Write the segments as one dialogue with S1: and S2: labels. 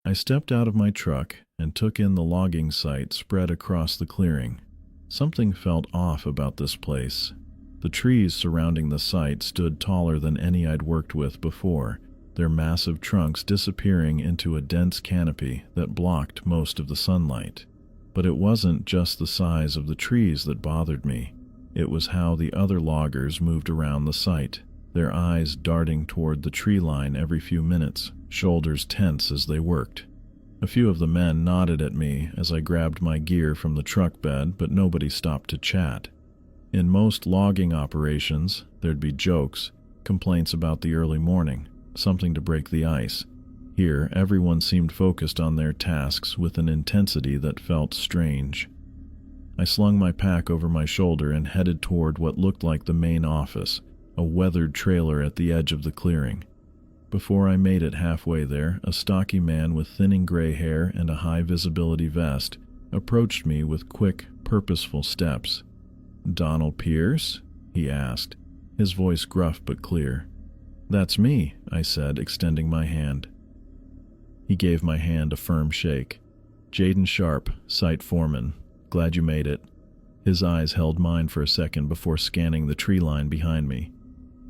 S1: I stepped out of my truck and took in the logging site spread across the clearing. Something felt off about this place. The trees surrounding the site stood taller than any I'd worked with before, their massive trunks disappearing into a dense canopy that blocked most of the sunlight. But it wasn't just the size of the trees that bothered me. It was how the other loggers moved around the site, their eyes darting toward the tree line every few minutes, shoulders tense as they worked. A few of the men nodded at me as I grabbed my gear from the truck bed, but nobody stopped to chat. In most logging operations, there'd be jokes, complaints about the early morning, something to break the ice. Here, everyone seemed focused on their tasks with an intensity that felt strange. I slung my pack over my shoulder and headed toward what looked like the main office, a weathered trailer at the edge of the clearing. Before I made it halfway there, a stocky man with thinning gray hair and a high-visibility vest approached me with quick, purposeful steps. "Donald Pierce?" he asked, his voice gruff but clear. "That's me," I said, extending my hand. He gave my hand a firm shake. "Jaden Sharp, site foreman. Glad you made it." His eyes held mine for a second before scanning the tree line behind me.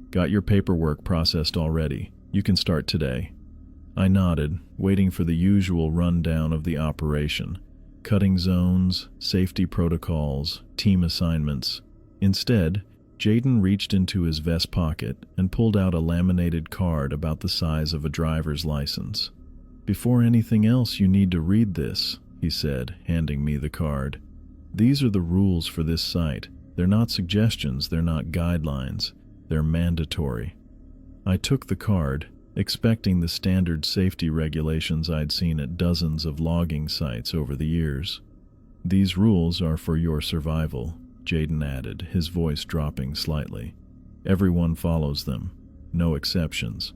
S1: "Got your paperwork processed already. You can start today." I nodded, waiting for the usual rundown of the operation. Cutting zones, safety protocols, team assignments. Instead, Jaden reached into his vest pocket and pulled out a laminated card about the size of a driver's license. "Before anything else, you need to read this," he said, handing me the card. "These are the rules for this site. They're not suggestions, they're not guidelines. They're mandatory." I took the card, expecting the standard safety regulations I'd seen at dozens of logging sites over the years. "These rules are for your survival," Jaden added, his voice dropping slightly. "Everyone follows them. No exceptions."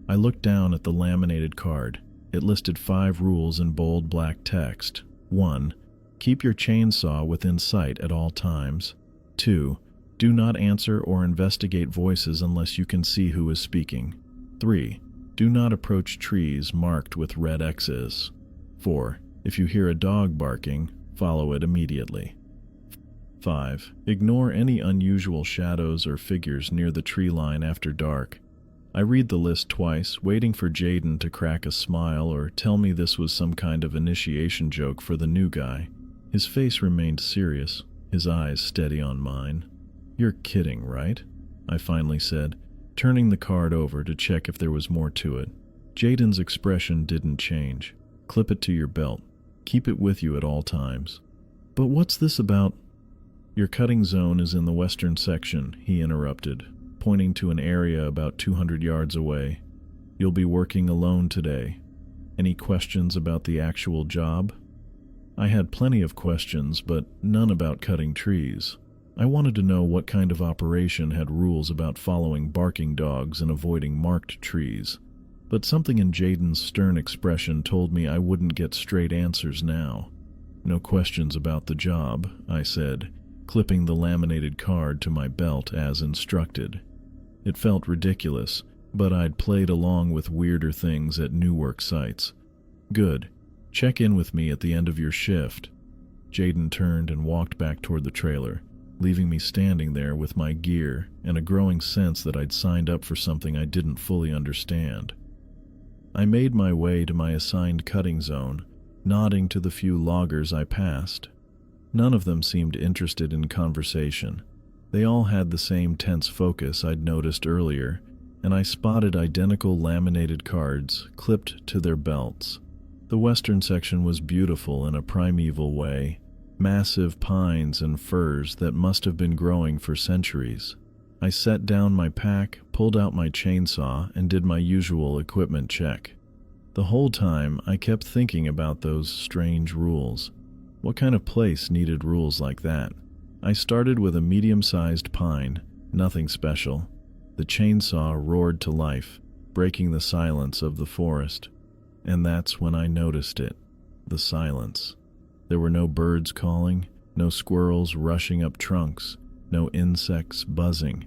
S1: I looked down at the laminated card. It listed 5 rules in bold black text. 1. Keep your chainsaw within sight at all times. 2. Do not answer or investigate voices unless you can see who is speaking. 3. Do not approach trees marked with red X's. 4. If you hear a dog barking, follow it immediately. 5. Ignore any unusual shadows or figures near the tree line after dark. I read the list twice, waiting for Jaden to crack a smile or tell me this was some kind of initiation joke for the new guy. His face remained serious, his eyes steady on mine. "You're kidding, right?" I finally said, turning the card over to check if there was more to it. Jaden's expression didn't change. "Clip it to your belt. Keep it with you at all times." "But what's this about?" "Your cutting zone is in the western section," he interrupted, pointing to an area about 200 yards away. "You'll be working alone today. Any questions about the actual job?" I had plenty of questions, but none about cutting trees. I wanted to know what kind of operation had rules about following barking dogs and avoiding marked trees. But something in Jaden's stern expression told me I wouldn't get straight answers now. "No questions about the job," I said, clipping the laminated card to my belt as instructed. It felt ridiculous, but I'd played along with weirder things at new work sites. "Good. Check in with me at the end of your shift." Jaden turned and walked back toward the trailer, leaving me standing there with my gear and a growing sense that I'd signed up for something I didn't fully understand. I made my way to my assigned cutting zone, nodding to the few loggers I passed. None of them seemed interested in conversation. They all had the same tense focus I'd noticed earlier, and I spotted identical laminated cards clipped to their belts. The western section was beautiful in a primeval way, massive pines and firs that must have been growing for centuries. I set down my pack, pulled out my chainsaw, and did my usual equipment check. The whole time, I kept thinking about those strange rules. What kind of place needed rules like that? I started with a medium-sized pine, nothing special. The chainsaw roared to life, breaking the silence of the forest. And that's when I noticed it, the silence. There were no birds calling, no squirrels rushing up trunks, no insects buzzing.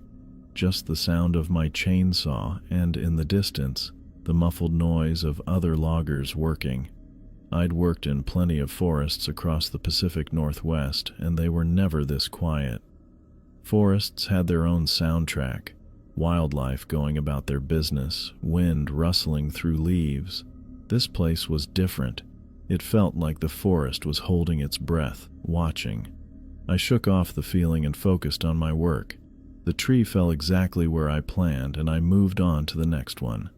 S1: Just the sound of my chainsaw and, in the distance, the muffled noise of other loggers working. I'd worked in plenty of forests across the Pacific Northwest, and they were never this quiet. Forests had their own soundtrack, wildlife going about their business, wind rustling through leaves. This place was different. It felt like the forest was holding its breath, watching. I shook off the feeling and focused on my work. The tree fell exactly where I planned, and I moved on to the next one.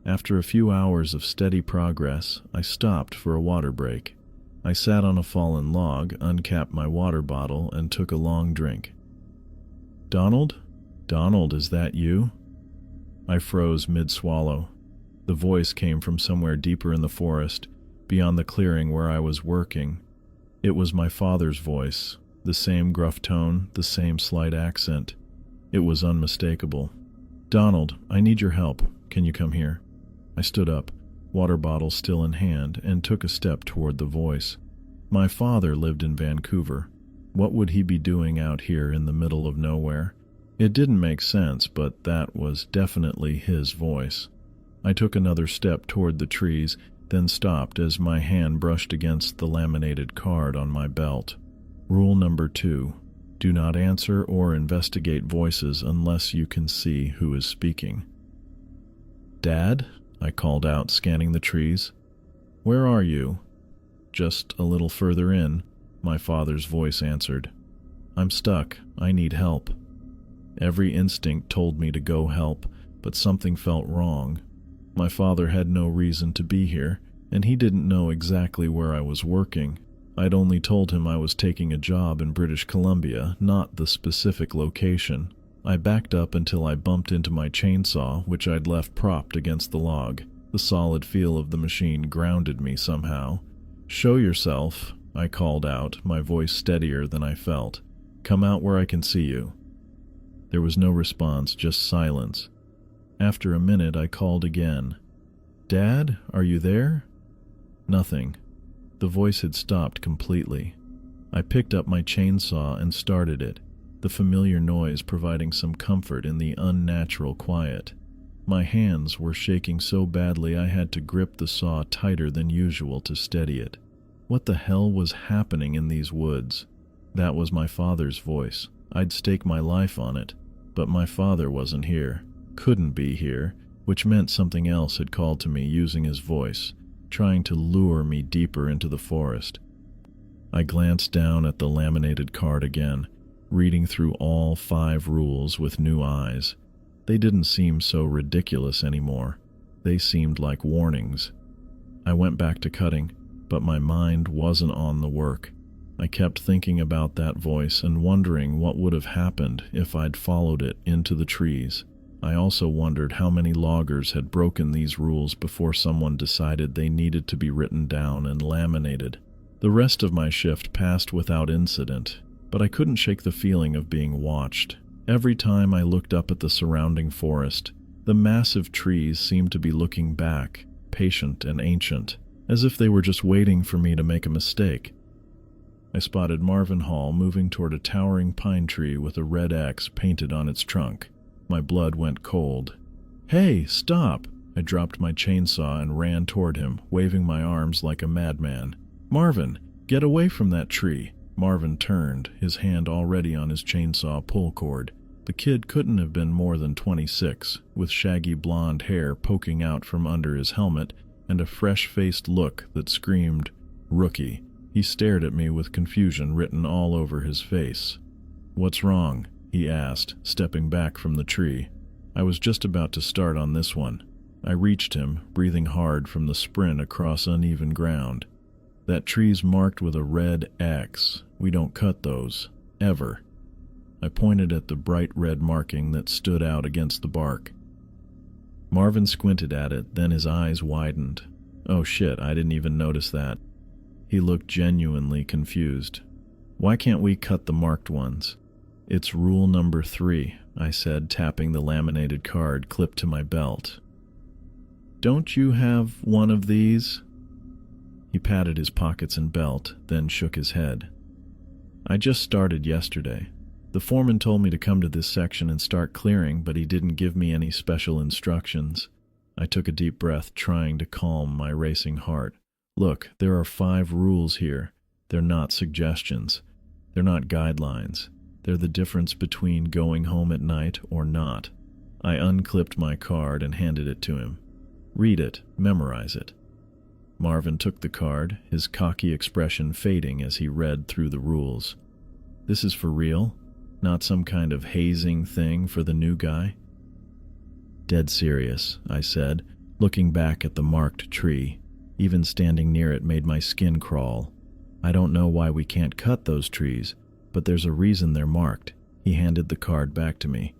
S1: After a few hours of steady progress, I stopped for a water break. I sat on a fallen log, uncapped my water bottle, and took a long drink. "Donald? Donald, is that you?" I froze mid-swallow. The voice came from somewhere deeper in the forest, beyond the clearing where I was working. It was my father's voice, the same gruff tone, the same slight accent. It was unmistakable. "Donald, I need your help. Can you come here?" I stood up, water bottle still in hand, and took a step toward the voice. My father lived in Vancouver. What would he be doing out here in the middle of nowhere? It didn't make sense, but that was definitely his voice. I took another step toward the trees, then stopped as my hand brushed against the laminated card on my belt. Rule number 2. Do not answer or investigate voices unless you can see who is speaking. "Dad?" I called out, scanning the trees. "Where are you?" "Just a little further in," my father's voice answered. "I'm stuck. I need help." Every instinct told me to go help, but something felt wrong. My father had no reason to be here, and he didn't know exactly where I was working. I'd only told him I was taking a job in British Columbia, not the specific location. I backed up until I bumped into my chainsaw, which I'd left propped against the log. The solid feel of the machine grounded me somehow. "Show yourself," I called out, my voice steadier than I felt. "Come out where I can see you." There was no response, just silence. After a minute, I called again. "Dad, are you there?" Nothing. The voice had stopped completely. I picked up my chainsaw and started it, the familiar noise providing some comfort in the unnatural quiet. My hands were shaking so badly I had to grip the saw tighter than usual to steady it. What the hell was happening in these woods? That was my father's voice. I'd stake my life on it, but my father wasn't here, couldn't be here, which meant something else had called to me using his voice, trying to lure me deeper into the forest. I glanced down at the laminated card again, reading through all 5 rules with new eyes. They didn't seem so ridiculous anymore. They seemed like warnings. I went back to cutting, but my mind wasn't on the work. I kept thinking about that voice and wondering what would have happened if I'd followed it into the trees. I also wondered how many loggers had broken these rules before someone decided they needed to be written down and laminated. The rest of my shift passed without incident, but I couldn't shake the feeling of being watched. Every time I looked up at the surrounding forest, the massive trees seemed to be looking back, patient and ancient, as if they were just waiting for me to make a mistake. I spotted Marvin Hall moving toward a towering pine tree with a red X painted on its trunk. My blood went cold. "Hey, stop!" I dropped my chainsaw and ran toward him, waving my arms like a madman. "Marvin, get away from that tree!" Marvin turned, his hand already on his chainsaw pull cord. The kid couldn't have been more than 26, with shaggy blonde hair poking out from under his helmet and a fresh-faced look that screamed, "Rookie." He stared at me with confusion written all over his face. "What's wrong?" he asked, stepping back from the tree. I was just about to start on this one. I reached him, breathing hard from the sprint across uneven ground. "That tree's marked with a red X. We don't cut those. Ever." I pointed at the bright red marking that stood out against the bark. Marvin squinted at it, then his eyes widened. "Oh shit, I didn't even notice that." He looked genuinely confused. "Why can't we cut the marked ones?" "It's rule number 3, I said, tapping the laminated card clipped to my belt. "Don't you have one of these?" He patted his pockets and belt, then shook his head. "I just started yesterday. The foreman told me to come to this section and start clearing, but he didn't give me any special instructions. I took a deep breath, trying to calm my racing heart. Look, there are 5 rules here. They're not suggestions. They're not guidelines. They're the difference between going home at night or not. I unclipped my card and handed it to him. Read it, memorize it. Marvin took the card, his cocky expression fading as he read through the rules. This is for real? Not some kind of hazing thing for the new guy? Dead serious, I said, looking back at the marked tree. Even standing near it made my skin crawl. I don't know why we can't cut those trees, but there's a reason they're marked. He handed the card back to me.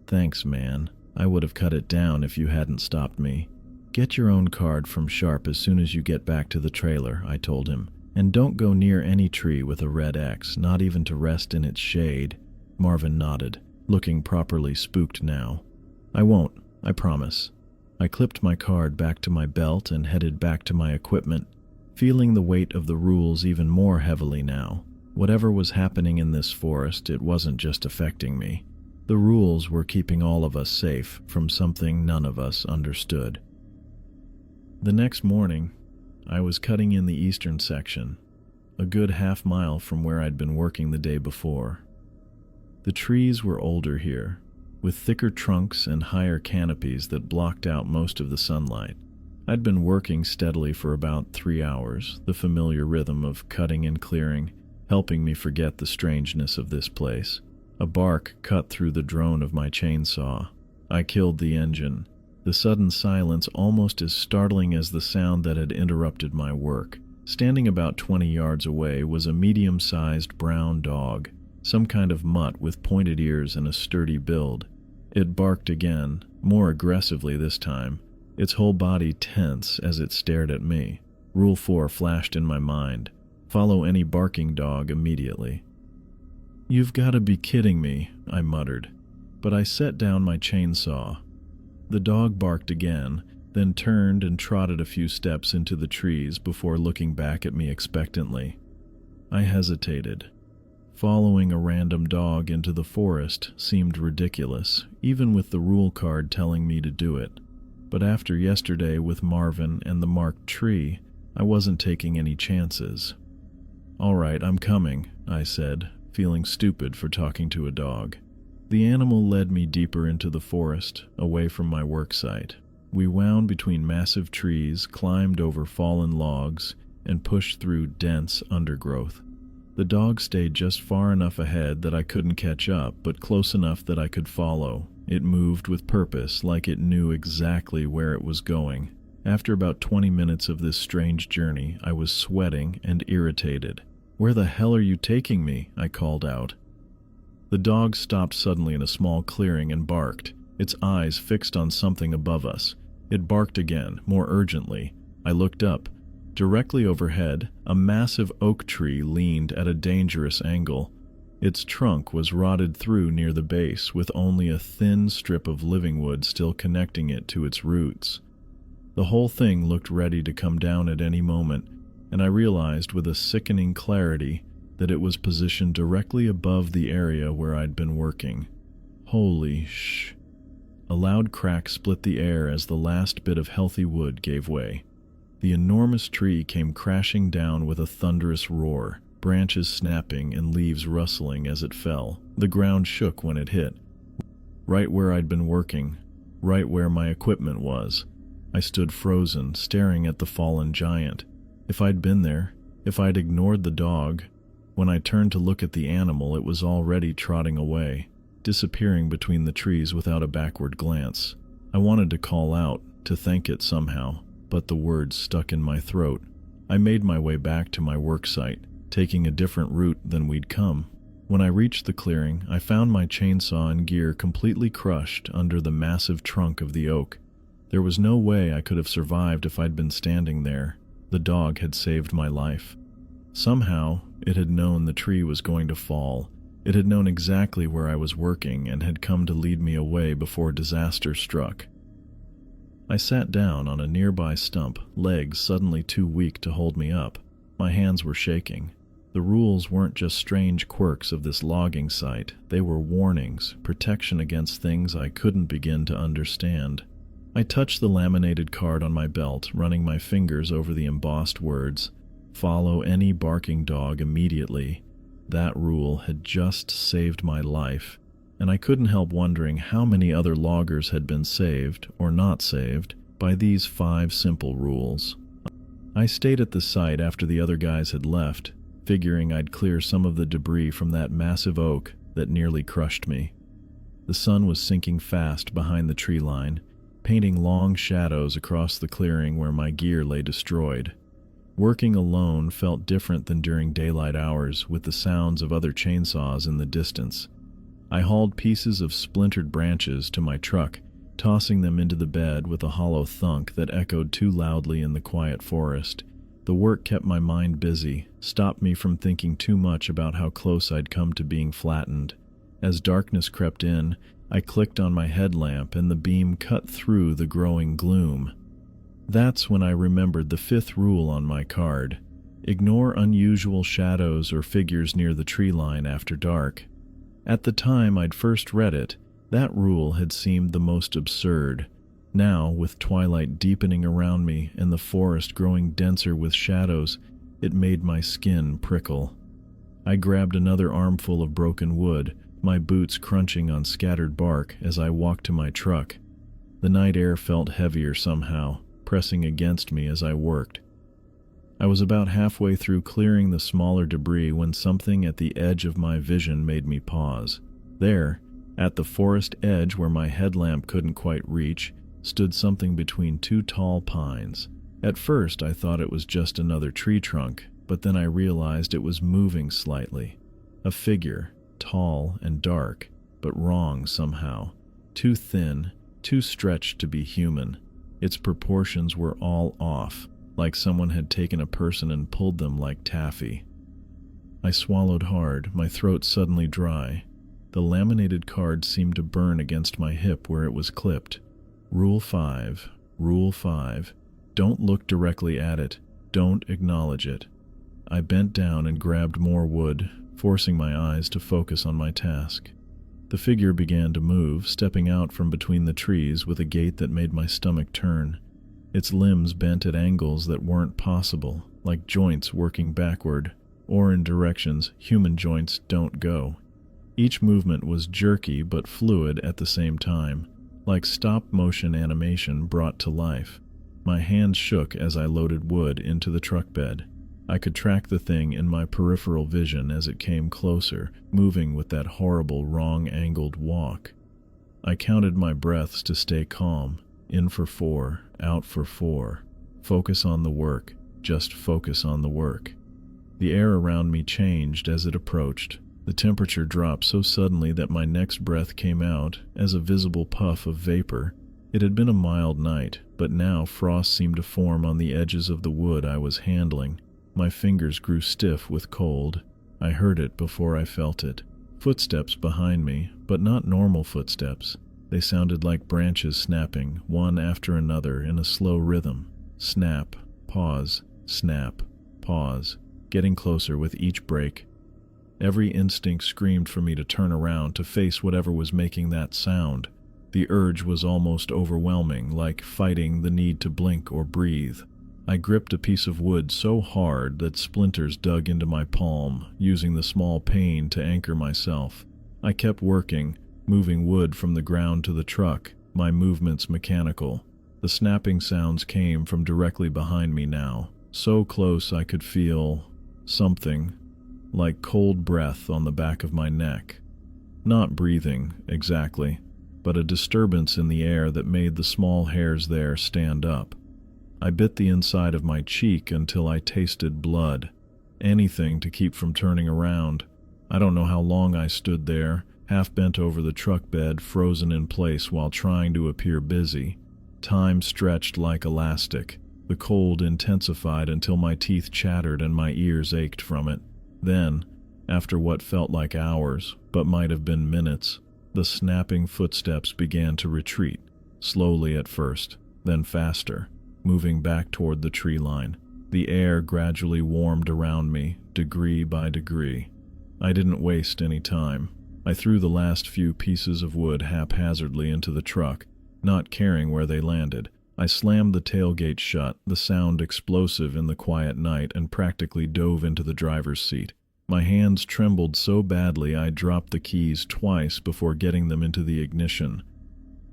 S1: Thanks, man. I would have cut it down if you hadn't stopped me. Get your own card from Sharp as soon as you get back to the trailer, I told him. And don't go near any tree with a red X, not even to rest in its shade. Marvin nodded, looking properly spooked now. I won't, I promise. I clipped my card back to my belt and headed back to my equipment, feeling the weight of the rules even more heavily now. Whatever was happening in this forest, it wasn't just affecting me. The rules were keeping all of us safe from something none of us understood. The next morning, I was cutting in the eastern section, a good half-mile from where I'd been working the day before. The trees were older here, with thicker trunks and higher canopies that blocked out most of the sunlight. I'd been working steadily for about 3 hours, the familiar rhythm of cutting and clearing, helping me forget the strangeness of this place. A bark cut through the drone of my chainsaw. I killed the engine, the sudden silence almost as startling as the sound that had interrupted my work. Standing about 20 yards away was a medium-sized brown dog, some kind of mutt with pointed ears and a sturdy build. It barked again, more aggressively this time, its whole body tense as it stared at me. Rule 4 flashed in my mind. Follow any barking dog immediately. "You've got to be kidding me," I muttered, but I set down my chainsaw. The dog barked again, then turned and trotted a few steps into the trees before looking back at me expectantly. I hesitated. Following a random dog into the forest seemed ridiculous, even with the rule card telling me to do it. But after yesterday with Marvin and the marked tree, I wasn't taking any chances. "All right, I'm coming," I said, feeling stupid for talking to a dog. The animal led me deeper into the forest, away from my work site. We wound between massive trees, climbed over fallen logs, and pushed through dense undergrowth. The dog stayed just far enough ahead that I couldn't catch up, but close enough that I could follow. It moved with purpose, like it knew exactly where it was going. After about 20 minutes of this strange journey, I was sweating and irritated. "Where the hell are you taking me?" I called out. The dog stopped suddenly in a small clearing and barked, its eyes fixed on something above us. It barked again, more urgently. I looked up. Directly overhead, a massive oak tree leaned at a dangerous angle. Its trunk was rotted through near the base, with only a thin strip of living wood still connecting it to its roots. The whole thing looked ready to come down at any moment, and I realized with a sickening clarity that it was positioned directly above the area where I'd been working. Holy sh! A loud crack split the air as the last bit of healthy wood gave way. The enormous tree came crashing down with a thunderous roar, branches snapping and leaves rustling as it fell. The ground shook when it hit. Right where I'd been working, right where my equipment was. I stood frozen, staring at the fallen giant. If I'd been there, if I'd ignored the dog, when I turned to look at the animal, it was already trotting away, disappearing between the trees without a backward glance. I wanted to call out, to thank it somehow, but the words stuck in my throat. I made my way back to my work site, taking a different route than we'd come. When I reached the clearing, I found my chainsaw and gear completely crushed under the massive trunk of the oak. There was no way I could have survived if I'd been standing there. The dog had saved my life. Somehow, it had known the tree was going to fall. It had known exactly where I was working and had come to lead me away before disaster struck. I sat down on a nearby stump, legs suddenly too weak to hold me up. My hands were shaking. The rules weren't just strange quirks of this logging site. They were warnings, protection against things I couldn't begin to understand. I touched the laminated card on my belt, running my fingers over the embossed words, "Follow any barking dog immediately." That rule had just saved my life, and I couldn't help wondering how many other loggers had been saved, or not saved, by these 5 simple rules. I stayed at the site after the other guys had left, figuring I'd clear some of the debris from that massive oak that nearly crushed me. The sun was sinking fast behind the tree line, painting long shadows across the clearing where my gear lay destroyed. Working alone felt different than during daylight hours, with the sounds of other chainsaws in the distance. I hauled pieces of splintered branches to my truck, tossing them into the bed with a hollow thunk that echoed too loudly in the quiet forest. The work kept my mind busy, stopped me from thinking too much about how close I'd come to being flattened. As darkness crept in, I clicked on my headlamp and the beam cut through the growing gloom. That's when I remembered the 5th rule on my card. Ignore unusual shadows or figures near the tree line after dark. At the time I'd first read it, that rule had seemed the most absurd. Now, with twilight deepening around me and the forest growing denser with shadows, it made my skin prickle. I grabbed another armful of broken wood, my boots crunching on scattered bark as I walked to my truck. The night air felt heavier somehow, pressing against me as I worked. I was about halfway through clearing the smaller debris when something at the edge of my vision made me pause. There, at the forest edge where my headlamp couldn't quite reach, stood something between 2 tall pines. At first I thought it was just another tree trunk, but then I realized it was moving slightly. A figure, tall and dark, but wrong somehow. Too thin, too stretched to be human. Its proportions were all off, like someone had taken a person and pulled them like taffy. I swallowed hard, my throat suddenly dry. The laminated card seemed to burn against my hip where it was clipped. Rule 5. Rule 5. Don't look directly at it. Don't acknowledge it. I bent down and grabbed more wood, forcing my eyes to focus on my task. The figure began to move, stepping out from between the trees with a gait that made my stomach turn. Its limbs bent at angles that weren't possible, like joints working backward, or in directions human joints don't go. Each movement was jerky but fluid at the same time, like stop-motion animation brought to life. My hands shook as I loaded wood into the truck bed. I could track the thing in my peripheral vision as it came closer, moving with that horrible wrong-angled walk. I counted my breaths to stay calm. In for 4, out for 4. Focus on the work. Just focus on the work. The air around me changed as it approached. The temperature dropped so suddenly that my next breath came out as a visible puff of vapor. It had been a mild night, but now frost seemed to form on the edges of the wood I was handling. My fingers grew stiff with cold. I heard it before I felt it. Footsteps behind me, but not normal footsteps. They sounded like branches snapping, one after another in a slow rhythm. Snap, pause, snap, pause, getting closer with each break. Every instinct screamed for me to turn around to face whatever was making that sound. The urge was almost overwhelming, like fighting the need to blink or breathe. I gripped a piece of wood so hard that splinters dug into my palm, using the small pane to anchor myself. I kept working, moving wood from the ground to the truck, my movements mechanical. The snapping sounds came from directly behind me now, so close I could feel something, like cold breath on the back of my neck. Not breathing, exactly, but a disturbance in the air that made the small hairs there stand up. I bit the inside of my cheek until I tasted blood. Anything to keep from turning around. I don't know how long I stood there, half bent over the truck bed, frozen in place while trying to appear busy. Time stretched like elastic. The cold intensified until my teeth chattered and my ears ached from it. Then, after what felt like hours, but might have been minutes, the snapping footsteps began to retreat, slowly at first, then faster, moving back toward the tree line. The air gradually warmed around me, degree by degree. I didn't waste any time. I threw the last few pieces of wood haphazardly into the truck, not caring where they landed. I slammed the tailgate shut, the sound explosive in the quiet night, and practically dove into the driver's seat. My hands trembled so badly I dropped the keys twice before getting them into the ignition.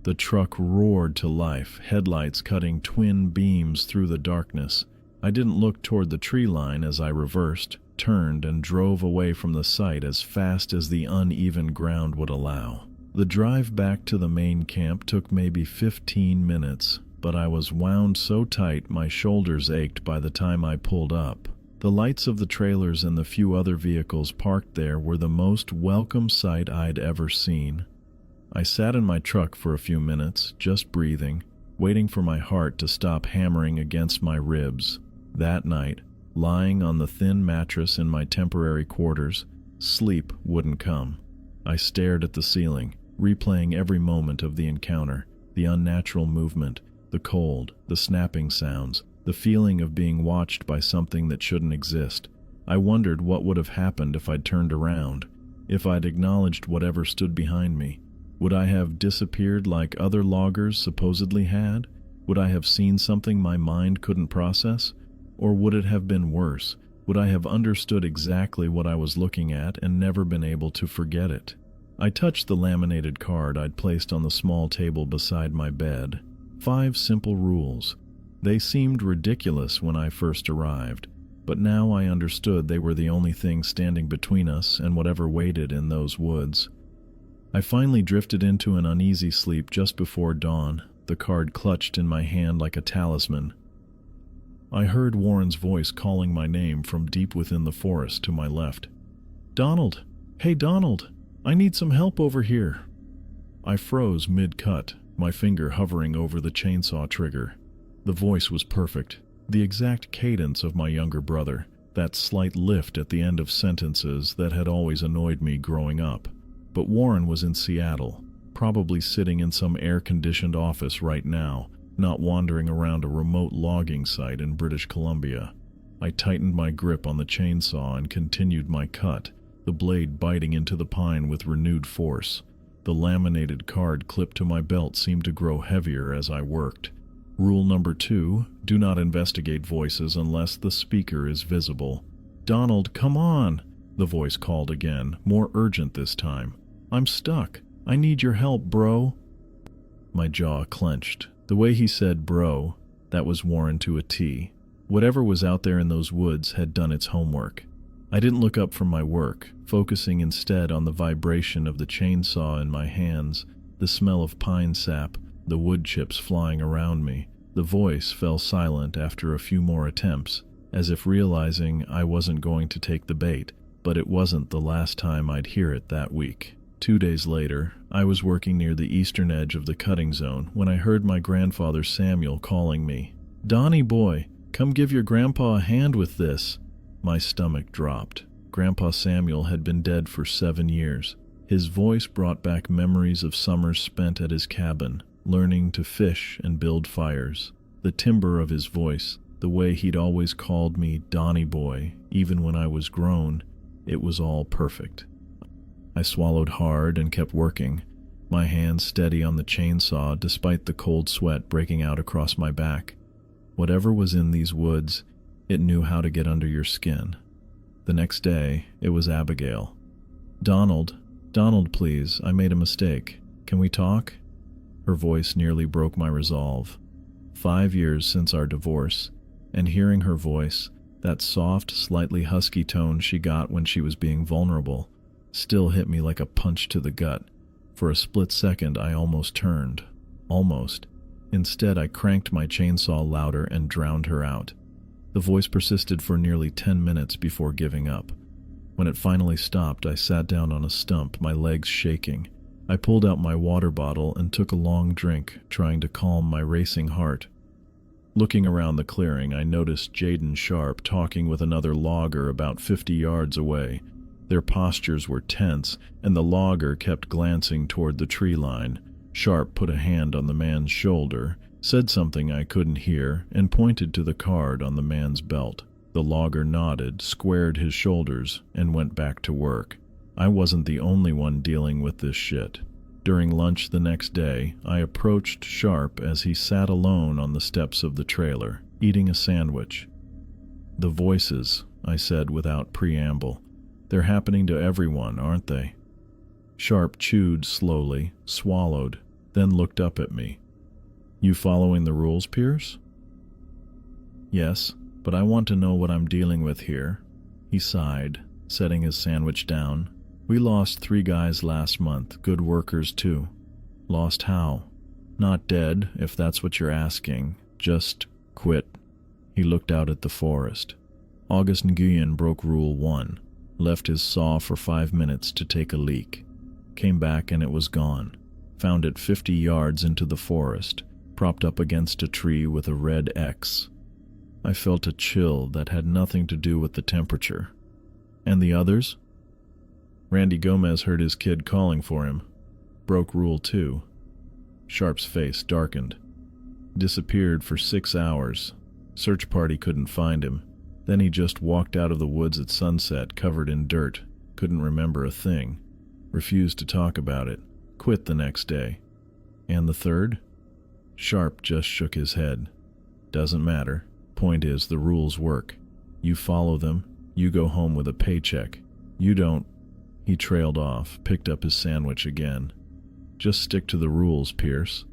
S1: The truck roared to life, headlights cutting twin beams through the darkness. I didn't look toward the tree line as I reversed, turned, and drove away from the site as fast as the uneven ground would allow. The drive back to the main camp took maybe 15 minutes, but I was wound so tight my shoulders ached by the time I pulled up. The lights of the trailers and the few other vehicles parked there were the most welcome sight I'd ever seen. I sat in my truck for a few minutes, just breathing, waiting for my heart to stop hammering against my ribs. That night, lying on the thin mattress in my temporary quarters, sleep wouldn't come. I stared at the ceiling, replaying every moment of the encounter, the unnatural movement, the cold, the snapping sounds, the feeling of being watched by something that shouldn't exist. I wondered what would have happened if I'd turned around, if I'd acknowledged whatever stood behind me. Would I have disappeared like other loggers supposedly had? Would I have seen something my mind couldn't process? Or would it have been worse? Would I have understood exactly what I was looking at and never been able to forget it? I touched the laminated card I'd placed on the small table beside my bed. 5 simple rules. They seemed ridiculous when I first arrived, but now I understood they were the only thing standing between us and whatever waited in those woods. I finally drifted into an uneasy sleep just before dawn, the card clutched in my hand like a talisman. I heard Warren's voice calling my name from deep within the forest to my left. "Donald! Hey, Donald! I need some help over here!" I froze mid-cut, my finger hovering over the chainsaw trigger. The voice was perfect, the exact cadence of my younger brother, that slight lift at the end of sentences that had always annoyed me growing up. But Warren was in Seattle, probably sitting in some air-conditioned office right now, not wandering around a remote logging site in British Columbia. I tightened my grip on the chainsaw and continued my cut, the blade biting into the pine with renewed force. The laminated card clipped to my belt seemed to grow heavier as I worked. Rule number 2, do not investigate voices unless the speaker is visible. "Donald, come on!" the voice called again, more urgent this time. "I'm stuck. I need your help, bro." My jaw clenched. The way he said bro, that was Warren to a T. Whatever was out there in those woods had done its homework. I didn't look up from my work, focusing instead on the vibration of the chainsaw in my hands, the smell of pine sap, the wood chips flying around me. The voice fell silent after a few more attempts, as if realizing I wasn't going to take the bait, but it wasn't the last time I'd hear it that week. 2 days later, I was working near the eastern edge of the cutting zone when I heard my grandfather Samuel calling me. "Donnie boy, come give your grandpa a hand with this." My stomach dropped. Grandpa Samuel had been dead for 7 years. His voice brought back memories of summers spent at his cabin, learning to fish and build fires. The timbre of his voice, the way he'd always called me Donnie boy, even when I was grown, it was all perfect. I swallowed hard and kept working, my hands steady on the chainsaw despite the cold sweat breaking out across my back. Whatever was in these woods, it knew how to get under your skin. The next day, it was Abigail. Donald, please, I made a mistake. Can we talk?" Her voice nearly broke my resolve. 5 years since our divorce, and hearing her voice, that soft, slightly husky tone she got when she was being vulnerable, still hit me like a punch to the gut. For a split second, I almost turned. Almost. Instead, I cranked my chainsaw louder and drowned her out. The voice persisted for nearly 10 minutes before giving up. When it finally stopped, I sat down on a stump, my legs shaking. I pulled out my water bottle and took a long drink, trying to calm my racing heart. Looking around the clearing, I noticed Jaden Sharp talking with another logger about 50 yards away. Their postures were tense, and the logger kept glancing toward the tree line. Sharp put a hand on the man's shoulder, said something I couldn't hear, and pointed to the card on the man's belt. The logger nodded, squared his shoulders, and went back to work. I wasn't the only one dealing with this shit. During lunch the next day, I approached Sharp as he sat alone on the steps of the trailer, eating a sandwich. "The voices," I said without preamble. "They're happening to everyone, aren't they?" Sharp chewed slowly, swallowed, then looked up at me. "You following the rules, Pierce?" "Yes, but I want to know what I'm dealing with here." He sighed, setting his sandwich down. "We lost 3 guys last month, good workers too." "Lost how?" "Not dead, if that's what you're asking. Just quit." He looked out at the forest. August Nguyen broke Rule 1, left his saw for 5 minutes to take a leak. Came back and it was gone. Found it 50 yards into the forest, propped up against a tree with a red X. I felt a chill that had nothing to do with the temperature. "And the others?" "Randy Gomez heard his kid calling for him. Broke Rule 2. Sharp's face darkened. "Disappeared for 6 hours. Search party couldn't find him. Then he just walked out of the woods at sunset covered in dirt. Couldn't remember a thing. Refused to talk about it. Quit the next day." "And the third?" Sharp just shook his head. "Doesn't matter. Point is, the rules work. You follow them, you go home with a paycheck. You don't." He trailed off, picked up his sandwich again. "Just stick to the rules, Pierce."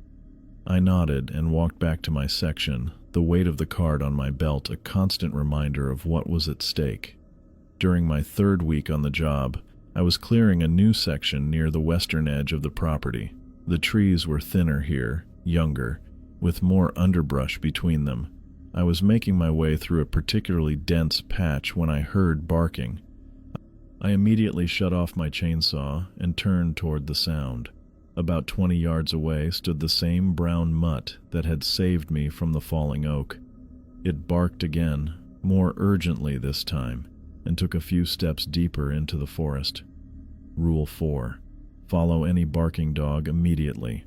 S1: I nodded and walked back to my section, the weight of the card on my belt a constant reminder of what was at stake. During my 3rd week on the job, I was clearing a new section near the western edge of the property. The trees were thinner here, younger, with more underbrush between them. I was making my way through a particularly dense patch when I heard barking. I immediately shut off my chainsaw and turned toward the sound. About 20 yards away stood the same brown mutt that had saved me from the falling oak. It barked again, more urgently this time, and took a few steps deeper into the forest. Rule 4. Follow any barking dog immediately.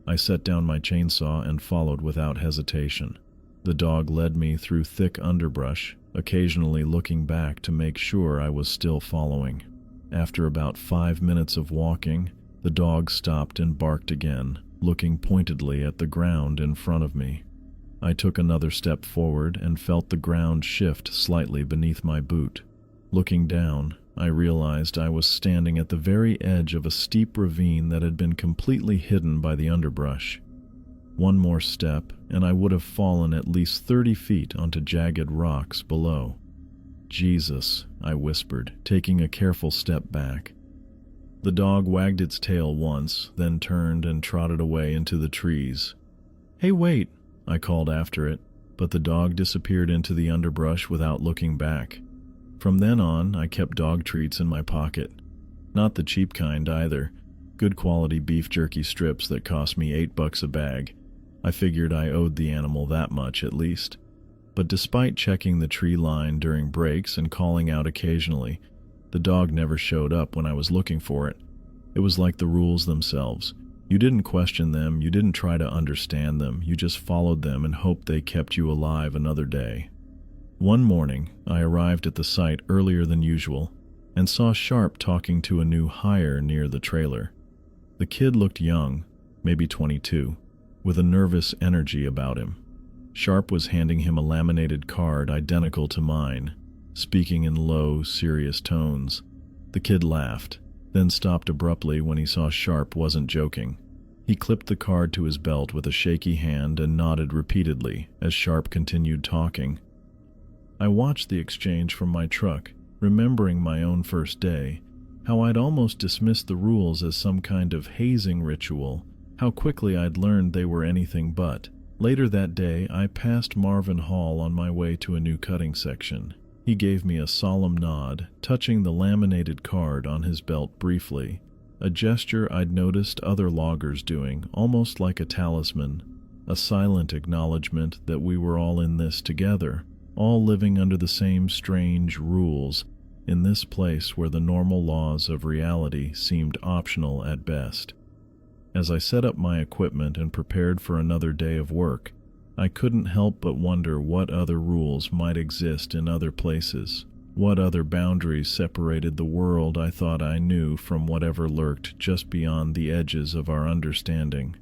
S1: I set down my chainsaw and followed without hesitation. The dog led me through thick underbrush, occasionally looking back to make sure I was still following. After about 5 minutes of walking, the dog stopped and barked again, looking pointedly at the ground in front of me. I took another step forward and felt the ground shift slightly beneath my boot. Looking down, I realized I was standing at the very edge of a steep ravine that had been completely hidden by the underbrush. One more step, and I would have fallen at least 30 feet onto jagged rocks below. "Jesus," I whispered, taking a careful step back. The dog wagged its tail once, then turned and trotted away into the trees. "Hey, wait," I called after it, but the dog disappeared into the underbrush without looking back. From then on, I kept dog treats in my pocket. Not the cheap kind either. Good quality beef jerky strips that cost me $8 a bag. I figured I owed the animal that much at least. But despite checking the tree line during breaks and calling out occasionally, the dog never showed up when I was looking for it. It was like the rules themselves. You didn't question them, you didn't try to understand them, you just followed them and hoped they kept you alive another day. One morning, I arrived at the site earlier than usual and saw Sharp talking to a new hire near the trailer. The kid looked young, maybe 22, with a nervous energy about him. Sharp was handing him a laminated card identical to mine, speaking in low, serious tones. The kid laughed, then stopped abruptly when he saw Sharp wasn't joking. He clipped the card to his belt with a shaky hand and nodded repeatedly as Sharp continued talking. I watched the exchange from my truck, remembering my own first day, how I'd almost dismissed the rules as some kind of hazing ritual, how quickly I'd learned they were anything but. Later that day, I passed Marvin Hall on my way to a new cutting section. He gave me a solemn nod, touching the laminated card on his belt briefly, a gesture I'd noticed other loggers doing, almost like a talisman, a silent acknowledgement that we were all in this together, all living under the same strange rules, in this place where the normal laws of reality seemed optional at best. As I set up my equipment and prepared for another day of work, I couldn't help but wonder what other rules might exist in other places. What other boundaries separated the world I thought I knew from whatever lurked just beyond the edges of our understanding?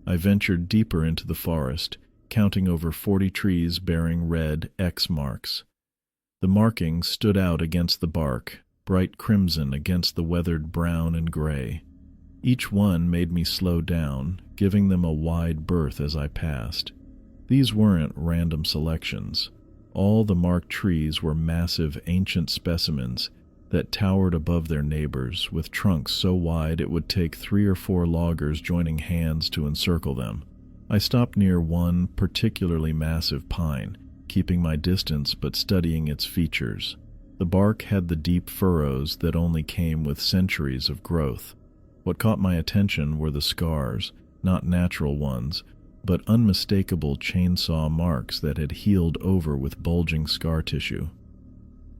S1: I ventured deeper into the forest, counting over 40 trees bearing red X marks. The markings stood out against the bark, bright crimson against the weathered brown and gray. Each one made me slow down, giving them a wide berth as I passed. These weren't random selections. All the marked trees were massive ancient specimens that towered above their neighbors, with trunks so wide it would take 3 or 4 loggers joining hands to encircle them. I stopped near one particularly massive pine, keeping my distance but studying its features. The bark had the deep furrows that only came with centuries of growth. What caught my attention were the scars, not natural ones, but unmistakable chainsaw marks that had healed over with bulging scar tissue.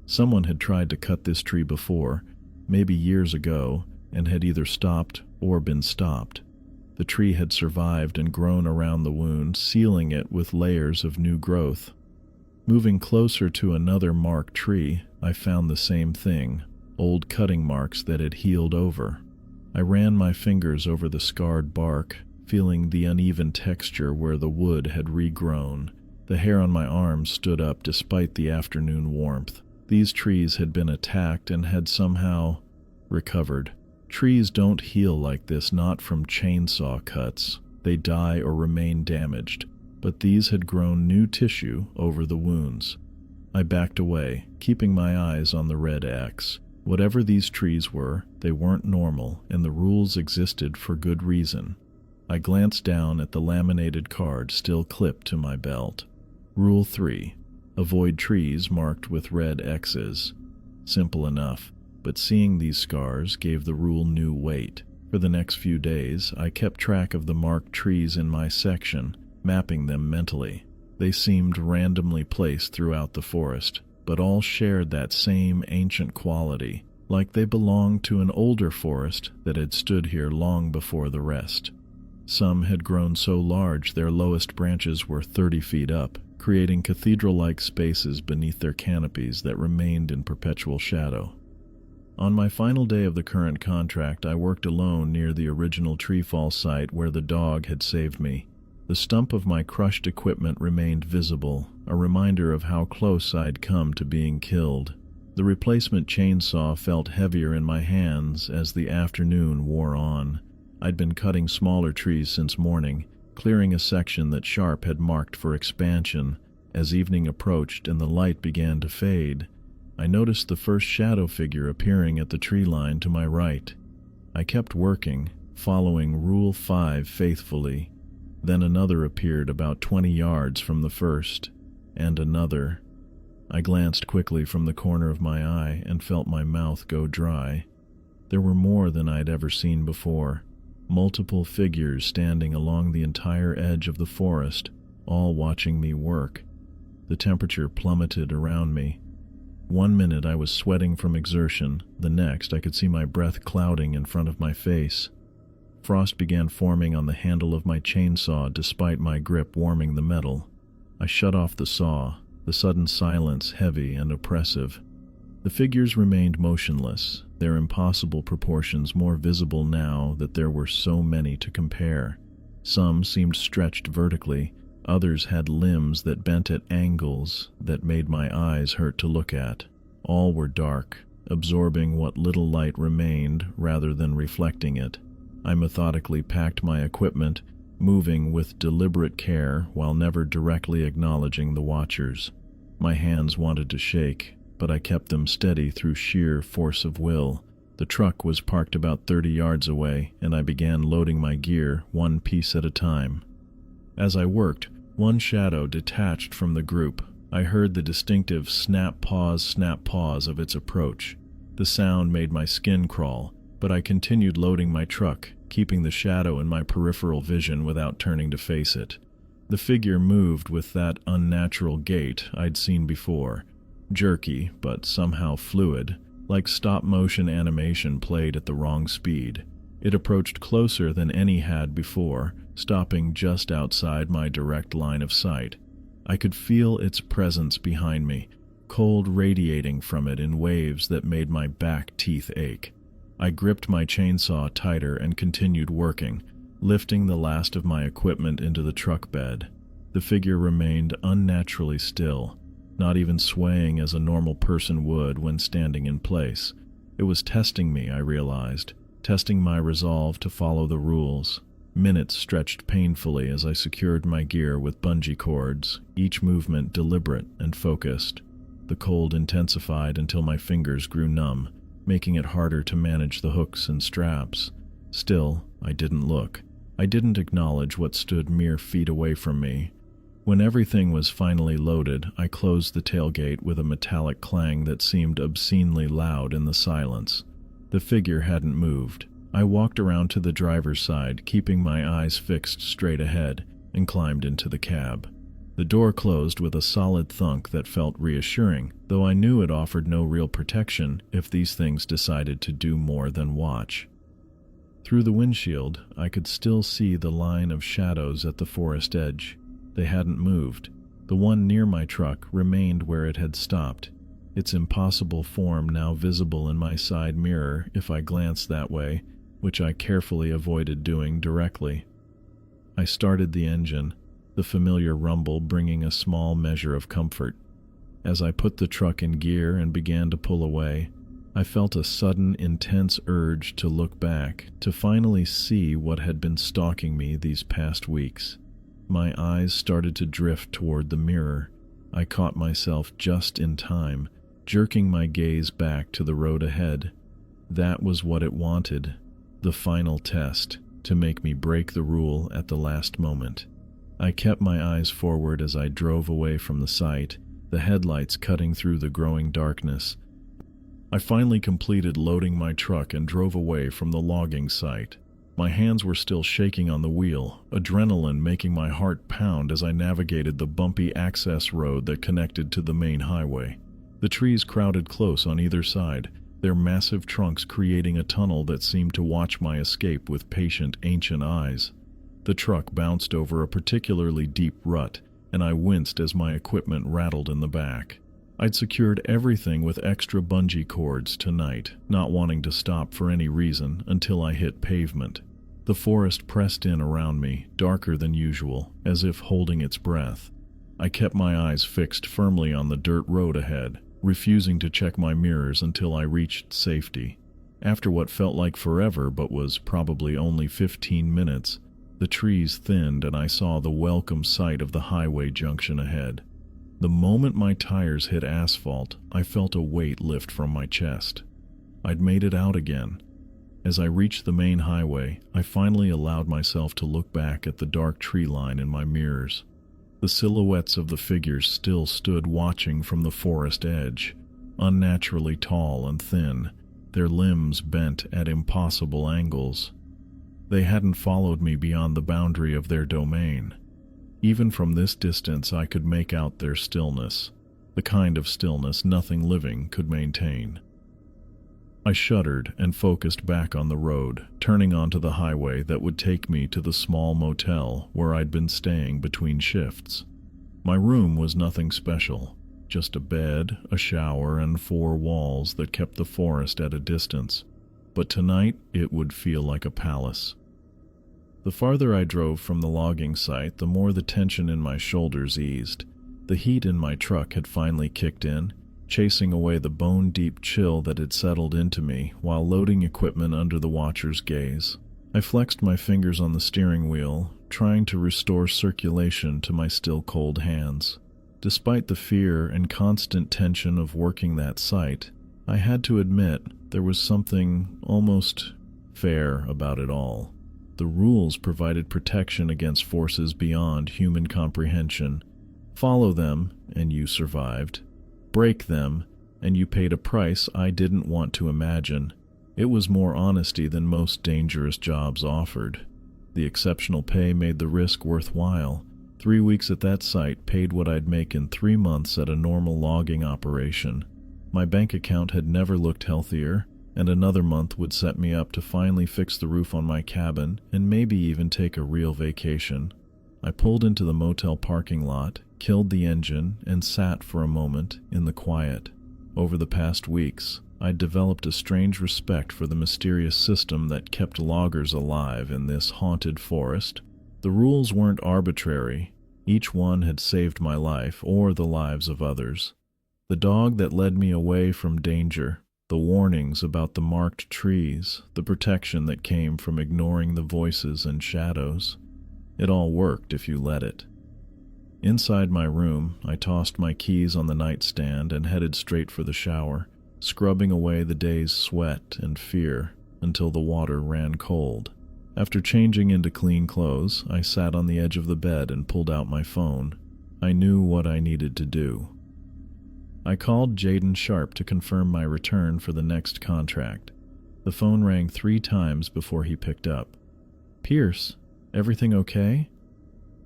S1: Someone had tried to cut this tree before, maybe years ago, and had either stopped or been stopped. The tree had survived and grown around the wound, sealing it with layers of new growth. Moving closer to another marked tree, I found the same thing, old cutting marks that had healed over. I ran my fingers over the scarred bark, feeling the uneven texture where the wood had regrown. The hair on my arms stood up despite the afternoon warmth. These trees had been attacked and had somehow recovered. Trees don't heal like this, not from chainsaw cuts. They die or remain damaged. But these had grown new tissue over the wounds. I backed away, keeping my eyes on the red X. Whatever these trees were, they weren't normal, and the rules existed for good reason. I glanced down at the laminated card still clipped to my belt. Rule 3. Avoid trees marked with red X's. Simple enough, but seeing these scars gave the rule new weight. For the next few days, I kept track of the marked trees in my section, mapping them mentally. They seemed randomly placed throughout the forest, but all shared that same ancient quality, like they belonged to an older forest that had stood here long before the rest. Some had grown so large their lowest branches were 30 feet up, creating cathedral-like spaces beneath their canopies that remained in perpetual shadow. On my final day of the current contract, I worked alone near the original treefall site where the dog had saved me. The stump of my crushed equipment remained visible, a reminder of how close I'd come to being killed. The replacement chainsaw felt heavier in my hands as the afternoon wore on. I'd been cutting smaller trees since morning, clearing a section that Sharp had marked for expansion. As evening approached and the light began to fade, I noticed the first shadow figure appearing at the tree line to my right. I kept working, following Rule 5 faithfully. Then another appeared about 20 yards from the first, and another. I glanced quickly from the corner of my eye and felt my mouth go dry. There were more than I'd ever seen before. Multiple figures standing along the entire edge of the forest, all watching me work. The temperature plummeted around me. One minute I was sweating from exertion, the next I could see my breath clouding in front of my face. Frost began forming on the handle of my chainsaw despite my grip warming the metal. I shut off the saw, the sudden silence heavy and oppressive. The figures remained motionless, their impossible proportions more visible now that there were so many to compare. Some seemed stretched vertically, others had limbs that bent at angles that made my eyes hurt to look at. All were dark, absorbing what little light remained rather than reflecting it. I methodically packed my equipment, moving with deliberate care while never directly acknowledging the watchers. My hands wanted to shake, but I kept them steady through sheer force of will. The truck was parked about 30 yards away, and I began loading my gear, one piece at a time. As I worked, one shadow detached from the group. I heard the distinctive snap pause of its approach. The sound made my skin crawl, but I continued loading my truck, keeping the shadow in my peripheral vision without turning to face it. The figure moved with that unnatural gait I'd seen before, jerky but somehow fluid, like stop-motion animation played at the wrong speed. It approached closer than any had before, stopping just outside my direct line of sight. I could feel its presence behind me, cold radiating from it in waves that made my back teeth ache. I gripped my chainsaw tighter and continued working, lifting the last of my equipment into the truck bed. The figure remained unnaturally still, not even swaying as a normal person would when standing in place. It was testing me, I realized, testing my resolve to follow the rules. Minutes stretched painfully as I secured my gear with bungee cords, each movement deliberate and focused. The cold intensified until my fingers grew numb, making it harder to manage the hooks and straps. Still, I didn't look. I didn't acknowledge what stood mere feet away from me. When everything was finally loaded, I closed the tailgate with a metallic clang that seemed obscenely loud in the silence. The figure hadn't moved. I walked around to the driver's side, keeping my eyes fixed straight ahead, and climbed into the cab. The door closed with a solid thunk that felt reassuring, though I knew it offered no real protection if these things decided to do more than watch. Through the windshield, I could still see the line of shadows at the forest edge. They hadn't moved. The one near my truck remained where it had stopped, its impossible form now visible in my side mirror if I glanced that way, which I carefully avoided doing directly. I started the engine, the familiar rumble bringing a small measure of comfort. As I put the truck in gear and began to pull away, I felt a sudden, intense urge to look back, to finally see what had been stalking me these past weeks. My eyes started to drift toward the mirror. I caught myself just in time, jerking my gaze back to the road ahead. That was what it wanted, the final test, to make me break the rule at the last moment. I kept my eyes forward as I drove away from the site, the headlights cutting through the growing darkness. I finally completed loading my truck and drove away from the logging site. My hands were still shaking on the wheel, adrenaline making my heart pound as I navigated the bumpy access road that connected to the main highway. The trees crowded close on either side, their massive trunks creating a tunnel that seemed to watch my escape with patient, ancient eyes. The truck bounced over a particularly deep rut, and I winced as my equipment rattled in the back. I'd secured everything with extra bungee cords tonight, not wanting to stop for any reason until I hit pavement. The forest pressed in around me, darker than usual, as if holding its breath. I kept my eyes fixed firmly on the dirt road ahead, refusing to check my mirrors until I reached safety. After what felt like forever but was probably only 15 minutes, the trees thinned and I saw the welcome sight of the highway junction ahead. The moment my tires hit asphalt, I felt a weight lift from my chest. I'd made it out again. As I reached the main highway, I finally allowed myself to look back at the dark tree line in my mirrors. The silhouettes of the figures still stood watching from the forest edge, unnaturally tall and thin, their limbs bent at impossible angles. They hadn't followed me beyond the boundary of their domain. Even from this distance I could make out their stillness, the kind of stillness nothing living could maintain. I shuddered and focused back on the road, turning onto the highway that would take me to the small motel where I'd been staying between shifts. My room was nothing special, just a bed, a shower, and 4 walls that kept the forest at a distance. But tonight it would feel like a palace. The farther I drove from the logging site, the more the tension in my shoulders eased. The heat in my truck had finally kicked in, chasing away the bone-deep chill that had settled into me while loading equipment under the watcher's gaze. I flexed my fingers on the steering wheel, trying to restore circulation to my still cold hands. Despite the fear and constant tension of working that site, I had to admit there was something almost fair about it all. The rules provided protection against forces beyond human comprehension. Follow them, and you survived. Break them, and you paid a price I didn't want to imagine. It was more honesty than most dangerous jobs offered. The exceptional pay made the risk worthwhile. 3 weeks at that site paid what I'd make in 3 months at a normal logging operation. My bank account had never looked healthier, and another month would set me up to finally fix the roof on my cabin and maybe even take a real vacation. I pulled into the motel parking lot, killed the engine, and sat for a moment in the quiet. Over the past weeks, I'd developed a strange respect for the mysterious system that kept loggers alive in this haunted forest. The rules weren't arbitrary. Each one had saved my life or the lives of others. The dog that led me away from danger, the warnings about the marked trees, the protection that came from ignoring the voices and shadows. It all worked if you let it. Inside my room, I tossed my keys on the nightstand and headed straight for the shower, scrubbing away the day's sweat and fear until the water ran cold. After changing into clean clothes, I sat on the edge of the bed and pulled out my phone. I knew what I needed to do. I called Jaden Sharp to confirm my return for the next contract. The phone rang 3 times before he picked up. "Pierce, everything okay?"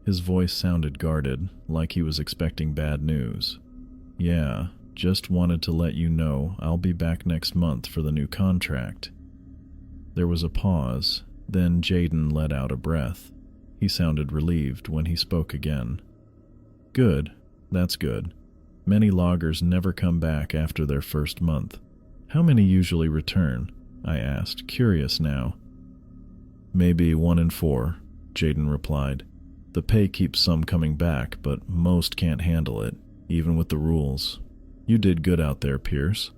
S1: His voice sounded guarded, like he was expecting bad news. "Yeah, just wanted to let you know I'll be back next month for the new contract." There was a pause, then Jaden let out a breath. He sounded relieved when he spoke again. "Good, that's good. Many loggers never come back after their first month. How many usually return?" I asked, curious now. "Maybe 1 in 4, Jaden replied. "The pay keeps some coming back, but most can't handle it, even with the rules. You did good out there, Pierce."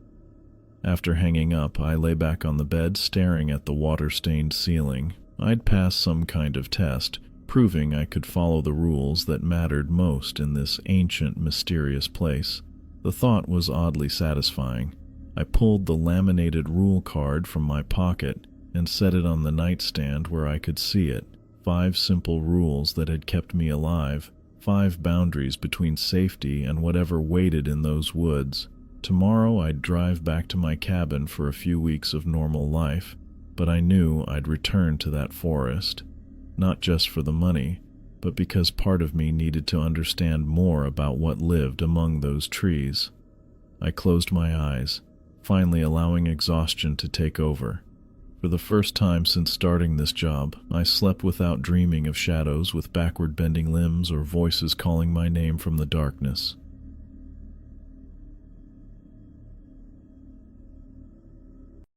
S1: After hanging up, I lay back on the bed staring at the water-stained ceiling. I'd passed some kind of test, proving I could follow the rules that mattered most in this ancient, mysterious place. The thought was oddly satisfying. I pulled the laminated rule card from my pocket and set it on the nightstand where I could see it. 5 simple rules that had kept me alive, 5 boundaries between safety and whatever waited in those woods. Tomorrow I'd drive back to my cabin for a few weeks of normal life, but I knew I'd return to that forest, not just for the money, but because part of me needed to understand more about what lived among those trees. I closed my eyes, finally allowing exhaustion to take over. For the first time since starting this job, I slept without dreaming of shadows with backward-bending limbs or voices calling my name from the darkness.